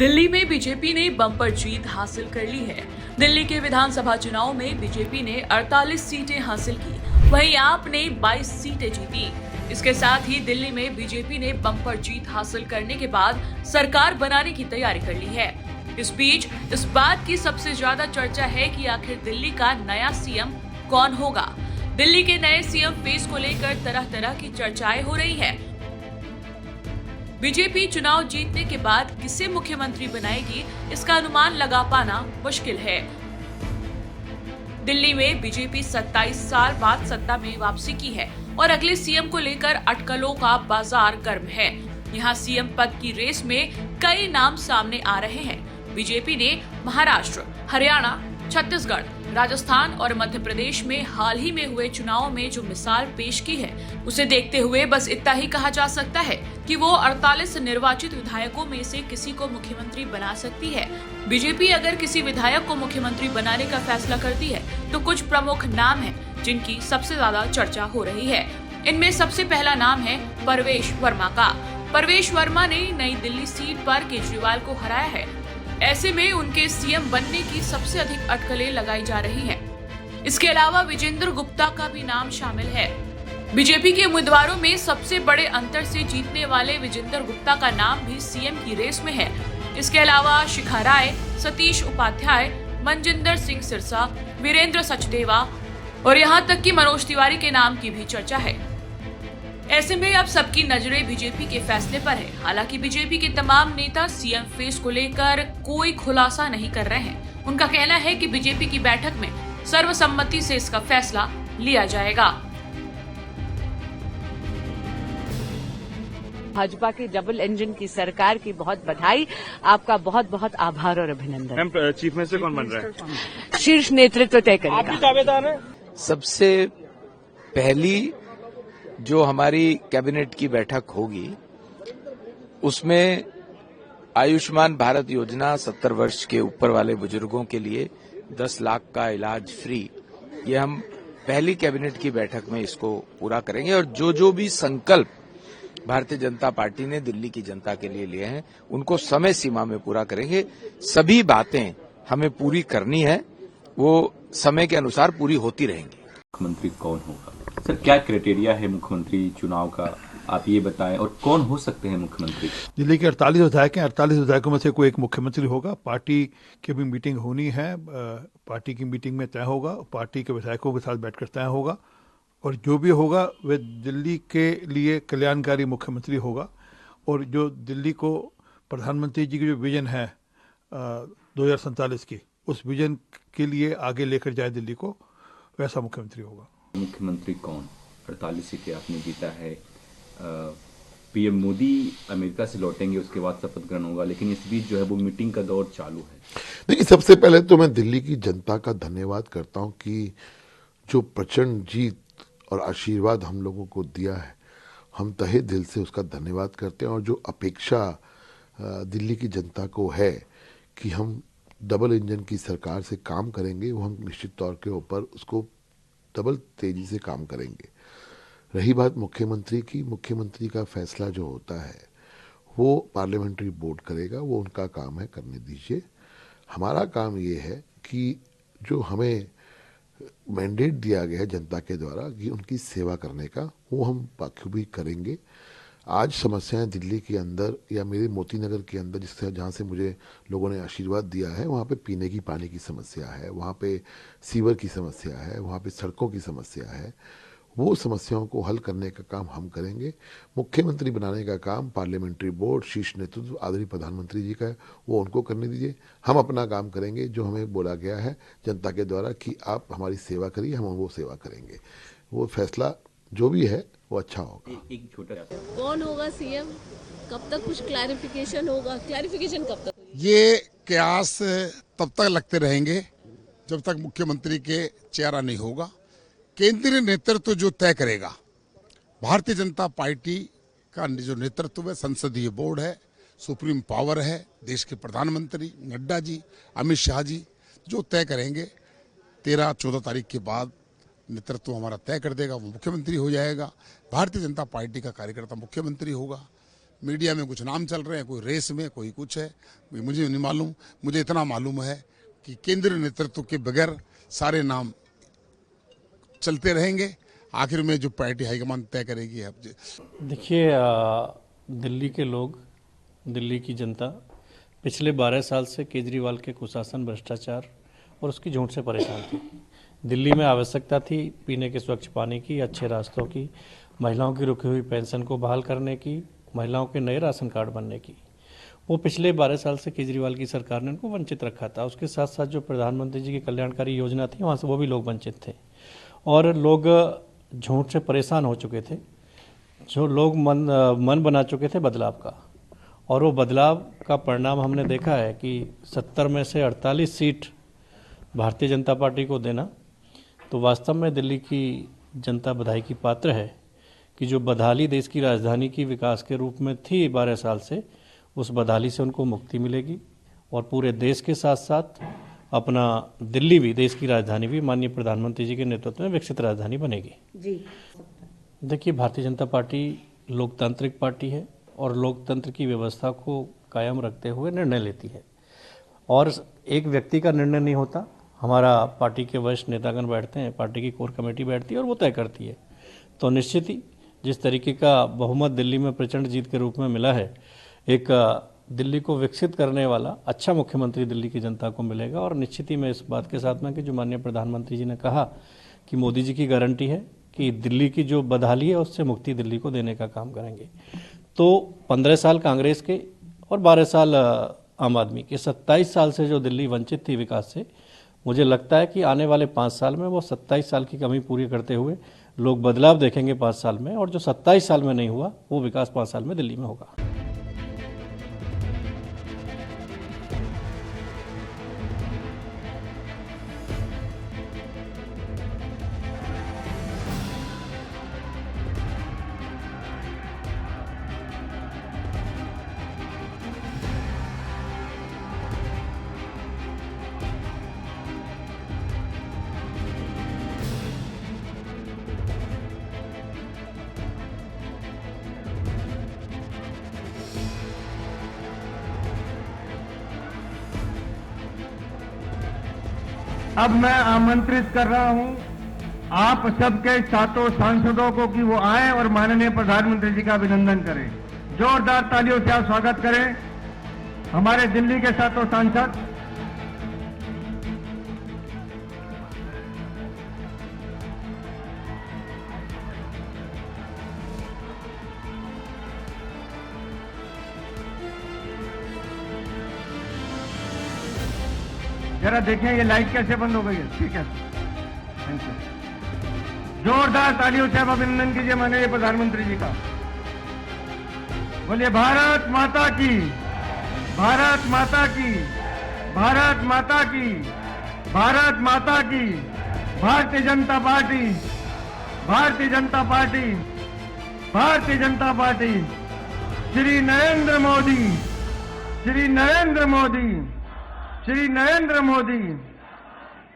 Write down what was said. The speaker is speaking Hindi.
दिल्ली में बीजेपी ने बम्पर जीत हासिल कर ली है। दिल्ली के विधानसभा चुनाव में बीजेपी ने 48 सीटें हासिल की, वहीं आप ने 22 सीटें जीती। इसके साथ ही दिल्ली में बीजेपी ने बम्पर जीत हासिल करने के बाद सरकार बनाने की तैयारी कर ली है। इस बीच इस बात की सबसे ज्यादा चर्चा है कि आखिर दिल्ली का नया सीएम कौन होगा। दिल्ली के नए सीएम फेस को लेकर तरह तरह की चर्चाएं हो रही है। बीजेपी चुनाव जीतने के बाद किसे मुख्यमंत्री बनाएगी, इसका अनुमान लगा पाना मुश्किल है। दिल्ली में बीजेपी 27 साल बाद सत्ता में वापसी की है और अगले सीएम को लेकर अटकलों का बाजार गर्म है। यहां सीएम पद की रेस में कई नाम सामने आ रहे हैं। बीजेपी ने महाराष्ट्र, हरियाणा, छत्तीसगढ़, राजस्थान और मध्य प्रदेश में हाल ही में हुए चुनाव में जो मिसाल पेश की है, उसे देखते हुए बस इतना ही कहा जा सकता है कि वो 48 निर्वाचित विधायकों में से किसी को मुख्यमंत्री बना सकती है। बीजेपी अगर किसी विधायक को मुख्यमंत्री बनाने का फैसला करती है तो कुछ प्रमुख नाम हैं जिनकी सबसे ज्यादा चर्चा हो रही है। इनमें सबसे पहला नाम है परवेश वर्मा का। परवेश वर्मा ने नई दिल्ली सीट पर केजरीवाल को हराया है। ऐसे में उनके सीएम बनने की सबसे अधिक अटकलें लगाई जा रही हैं। इसके अलावा विजेंद्र गुप्ता का भी नाम शामिल है। बीजेपी के उम्मीदवारों में सबसे बड़े अंतर से जीतने वाले विजेंद्र गुप्ता का नाम भी सीएम की रेस में है। इसके अलावा शिखा राय, सतीश उपाध्याय, मनजिंदर सिंह सिरसा, वीरेंद्र सचदेवा और यहाँ तक कि मनोज तिवारी के नाम की भी चर्चा है। ऐसे में अब सबकी नजरें बीजेपी के फैसले पर है। हालांकि बीजेपी के तमाम नेता सीएम फेस को लेकर कोई खुलासा नहीं कर रहे हैं। उनका कहना है कि बीजेपी की बैठक में सर्वसम्मति से इसका फैसला लिया जाएगा। भाजपा की डबल इंजन की सरकार की बहुत बधाई, आपका बहुत बहुत आभार और अभिनंदन। मैम, चीफ मिनिस्टर कौन बन रहा है? शीर्ष नेतृत्व तय करेगा। आप भी दावेदार हैं? सबसे पहली जो हमारी कैबिनेट की बैठक होगी उसमें आयुष्मान भारत योजना 70 वर्ष के ऊपर वाले बुजुर्गों के लिए 10 लाख का इलाज फ्री, ये हम पहली कैबिनेट की बैठक में इसको पूरा करेंगे। और जो भी संकल्प भारतीय जनता पार्टी ने दिल्ली की जनता के लिए लिए हैं उनको समय सीमा में पूरा करेंगे। सभी बातें हमें पूरी करनी है, वो समय के अनुसार पूरी होती रहेंगी। मुख्यमंत्री कौन होगा सर, क्या क्राइटेरिया है मुख्यमंत्री चुनाव का, आप ये बताएं, और कौन हो सकते हैं मुख्यमंत्री? दिल्ली के 48 विधायक हैं, 48 विधायकों में से कोई एक मुख्यमंत्री होगा। पार्टी की भी मीटिंग होनी है, पार्टी की मीटिंग में तय होगा, पार्टी के विधायकों के साथ बैठकर तय होगा और जो भी होगा वह दिल्ली के लिए कल्याणकारी मुख्यमंत्री होगा। और जो दिल्ली को प्रधानमंत्री जी की जो विजन है 2047 की, उस विजन के लिए आगे लेकर जाए दिल्ली को, वैसा मुख्यमंत्री होगा। मुख्यमंत्री कौन? 48 सीटें आपने जीता है। पीएम मोदी अमेरिका से लौटेंगे, उसके बाद शपथ ग्रहण होगा, लेकिन इस बीच जो है वो मीटिंग का दौर चालू है। देखिए, सबसे पहले तो मैं दिल्ली की जनता का धन्यवाद करता हूं कि जो प्रचंड जीत और आशीर्वाद हम लोगों को दिया है, हम तहे दिल से उसका धन्यवाद करते हैं। और जो अपेक्षा दिल्ली की जनता को है कि हम डबल इंजन की सरकार से काम करेंगे, वो हम निश्चित तौर के ऊपर उसको डबल तेजी से काम करेंगे। रही बात मुख्यमंत्री की, मुख्यमंत्री का फैसला जो होता है वो पार्लियामेंट्री बोर्ड करेगा, वो उनका काम है, करने दीजिए। हमारा काम ये है कि जो हमें मैंडेट दिया गया है जनता के द्वारा कि उनकी सेवा करने का, वो हम बखूबी करेंगे। आज समस्याएं दिल्ली के अंदर या मेरे मोती नगर के अंदर, जिससे जहाँ से मुझे लोगों ने आशीर्वाद दिया है, वहाँ पे पीने की पानी की समस्या है, वहाँ पे सीवर की समस्या है, वहाँ पे सड़कों की समस्या है। वो समस्याओं को हल करने का काम हम करेंगे। मुख्यमंत्री बनाने का काम पार्लियामेंट्री बोर्ड, शीर्ष नेतृत्व आदरणीय प्रधानमंत्री जी का है, वो उनको करने दीजिए। हम अपना काम करेंगे जो हमें बोला गया है जनता के द्वारा कि आप हमारी सेवा करिए, हम वो सेवा करेंगे। वो फैसला जो भी है वो अच्छा होगा। एक छोटा कौन होगा सीएम, कब तक कुछ क्लैरिफिकेशन होगा? क्लैरिफिकेशन कब तक? ये कयास तब तक लगते रहेंगे जब तक मुख्यमंत्री के चेहरा नहीं होगा। केंद्रीय नेतृत्व जो तय करेगा, भारतीय जनता पार्टी का जो नेतृत्व है, संसदीय बोर्ड है, सुप्रीम पावर है, देश के प्रधानमंत्री नड्डा जी, अमित शाह जी जो तय करेंगे, 13-14 तारीख के बाद नेतृत्व हमारा तय कर देगा, वो मुख्यमंत्री हो जाएगा। भारतीय जनता पार्टी का कार्यकर्ता मुख्यमंत्री होगा। मीडिया में कुछ नाम चल रहे हैं, कोई रेस में, कोई कुछ है, मुझे नहीं मालूम। मुझे इतना मालूम है कि केंद्रीय नेतृत्व के बगैर सारे नाम चलते रहेंगे। आखिर में जो पार्टी हाईकमान तय करेगी। देखिए, दिल्ली के लोग, दिल्ली की जनता पिछले 12 साल से केजरीवाल के कुशासन, भ्रष्टाचार और उसकी झूठ से परेशान थी। दिल्ली में आवश्यकता थी पीने के स्वच्छ पानी की, अच्छे रास्तों की, महिलाओं की रुकी हुई पेंशन को बहाल करने की, महिलाओं के नए राशन कार्ड बनने की। वो पिछले 12 साल से केजरीवाल की सरकार ने उनको वंचित रखा था। उसके साथ साथ जो प्रधानमंत्री जी की कल्याणकारी योजना थी, वहाँ से वो भी लोग वंचित थे और लोग झूठ से परेशान हो चुके थे। जो लोग मन बना चुके थे बदलाव का, और वो बदलाव का परिणाम हमने देखा है कि 70 में से 48 सीट भारतीय जनता पार्टी को देना, तो वास्तव में दिल्ली की जनता बधाई की पात्र है कि जो बदहाली देश की राजधानी की विकास के रूप में थी 12 साल से, उस बदहाली से उनको मुक्ति मिलेगी और पूरे देश के साथ साथ अपना दिल्ली भी, देश की राजधानी भी माननीय प्रधानमंत्री जी के नेतृत्व में विकसित राजधानी बनेगी। जी देखिए, भारतीय जनता पार्टी लोकतांत्रिक पार्टी है और लोकतंत्र की व्यवस्था को कायम रखते हुए निर्णय लेती है और एक व्यक्ति का निर्णय नहीं होता। हमारा पार्टी के वरिष्ठ नेतागण बैठते हैं, पार्टी की कोर कमेटी बैठती है और वो तय करती है। तो निश्चित ही जिस तरीके का बहुमत दिल्ली में प्रचंड जीत के रूप में मिला है, एक दिल्ली को विकसित करने वाला अच्छा मुख्यमंत्री दिल्ली की जनता को मिलेगा। और निश्चित ही मैं इस बात के साथ में कि जो माननीय प्रधानमंत्री जी ने कहा कि मोदी जी की गारंटी है कि दिल्ली की जो बदहाली है उससे मुक्ति दिल्ली को देने का काम करेंगे। तो 15 साल कांग्रेस के और 12 साल आम आदमी के, 27 साल से जो दिल्ली वंचित थी विकास से, मुझे लगता है कि आने वाले 5 साल में वो 27 साल की कमी पूरी करते हुए लोग बदलाव देखेंगे 5 साल में, और जो 27 साल में नहीं हुआ वो विकास 5 साल में दिल्ली में होगा। अब मैं आमंत्रित कर रहा हूं आप सबके 7 सांसदों को कि वो आए और माननीय प्रधानमंत्री जी का अभिनंदन करें। जोरदार तालियों से आप स्वागत करें हमारे दिल्ली के 7 सांसद। जरा देखें ये लाइट कैसे बंद हो गई है। ठीक है, थैंक यू। जोरदार तालियों से आप अभिनंदन कीजिए माननीय प्रधानमंत्री जी का। बोलिए भारत माता की, भारत माता की, भारत माता की, भारत माता की। Bharatiya Janata party, Bharatiya Janata party, Bharatiya Janata party. Shri Narendra Modi, Shri Narendra Modi, Shri Narendra Modi.